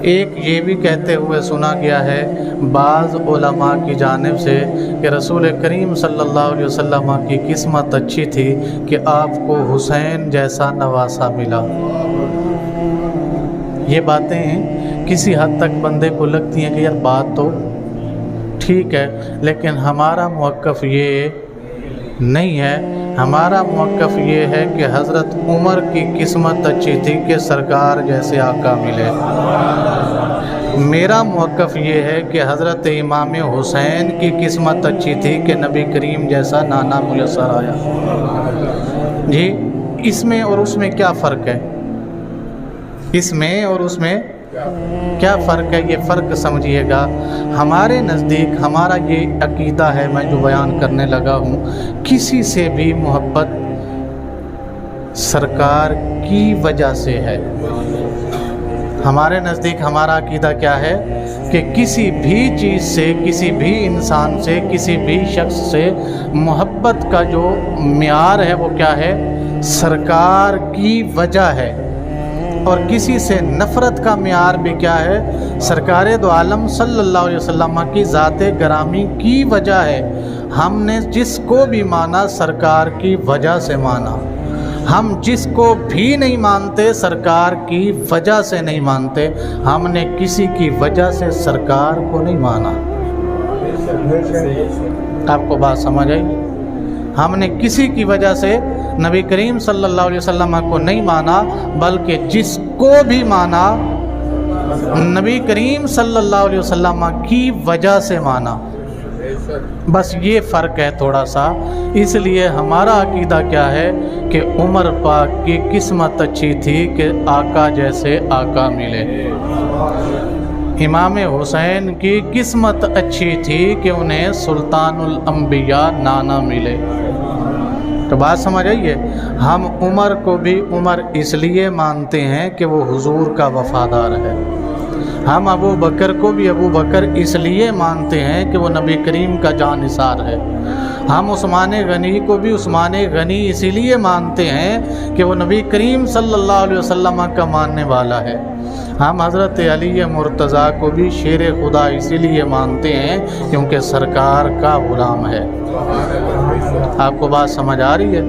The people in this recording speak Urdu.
ایک یہ بھی کہتے ہوئے سنا گیا ہے بعض علماء کی جانب سے کہ رسول کریم صلی اللہ علیہ وسلم کی قسمت اچھی تھی کہ آپ کو حسین جیسا نواسا ملا۔ یہ باتیں کسی حد تک بندے کو لگتی ہیں کہ یار بات تو ٹھیک ہے، لیکن ہمارا موقف یہ نہیں ہے۔ ہمارا موقف یہ ہے کہ حضرت عمر کی قسمت اچھی تھی کہ سرکار جیسے آقا ملے۔ میرا موقف یہ ہے کہ حضرت امام حسین کی قسمت اچھی تھی کہ نبی کریم جیسا نانا میسر آیا۔ جی اس میں اور اس میں کیا فرق ہے؟ اس میں اور اس میں کیا فرق ہے؟ یہ فرق سمجھیے گا۔ ہمارے نزدیک ہمارا یہ عقیدہ ہے، میں جو بیان کرنے لگا ہوں، کسی سے بھی محبت سرکار کی وجہ سے ہے۔ ہمارے نزدیک ہمارا عقیدہ کیا ہے کہ کسی بھی چیز سے، کسی بھی انسان سے، کسی بھی شخص سے محبت کا جو معیار ہے وہ کیا ہے؟ سرکار کی وجہ ہے۔ اور کسی سے نفرت کا معیار بھی کیا ہے؟ سرکار دو عالم صلی اللہ علیہ وسلم کی ذات گرامی کی وجہ ہے۔ ہم نے جس کو بھی مانا سرکار کی وجہ سے مانا، ہم جس کو بھی نہیں مانتے سرکار کی وجہ سے نہیں مانتے۔ ہم نے کسی کی وجہ سے سرکار کو نہیں مانا۔ آپ کو بات سمجھ آئی؟ ہم نے کسی کی وجہ سے نبی کریم صلی اللہ علیہ وسلم کو نہیں مانا، بلکہ جس کو بھی مانا نبی کریم صلی اللہ علیہ وسلم کی وجہ سے مانا۔ بس یہ فرق ہے تھوڑا سا۔ اس لیے ہمارا عقیدہ کیا ہے کہ عمر پاک کی قسمت اچھی تھی کہ آقا جیسے آقا ملے۔ امام حسین کی قسمت اچھی تھی کہ انہیں سلطان الانبیاء نانا ملے۔ تو بات سمجھ آئیے؟ ہم عمر کو بھی عمر اس لیے مانتے ہیں کہ وہ حضور کا وفادار ہے۔ ہم ابو بکر کو بھی ابو بکر اس لیے مانتے ہیں کہ وہ نبی کریم کا جانثار ہے۔ ہم عثمان غنی کو بھی عثمان غنی اسی لیے مانتے ہیں کہ وہ نبی کریم صلی اللہ علیہ وسلم کا ماننے والا ہے۔ ہم حضرت علی مرتضیٰ کو بھی شیر خدا اسی لیے مانتے ہیں کیونکہ سرکار کا غلام ہے۔ آپ کو بات سمجھ آ رہی ہے؟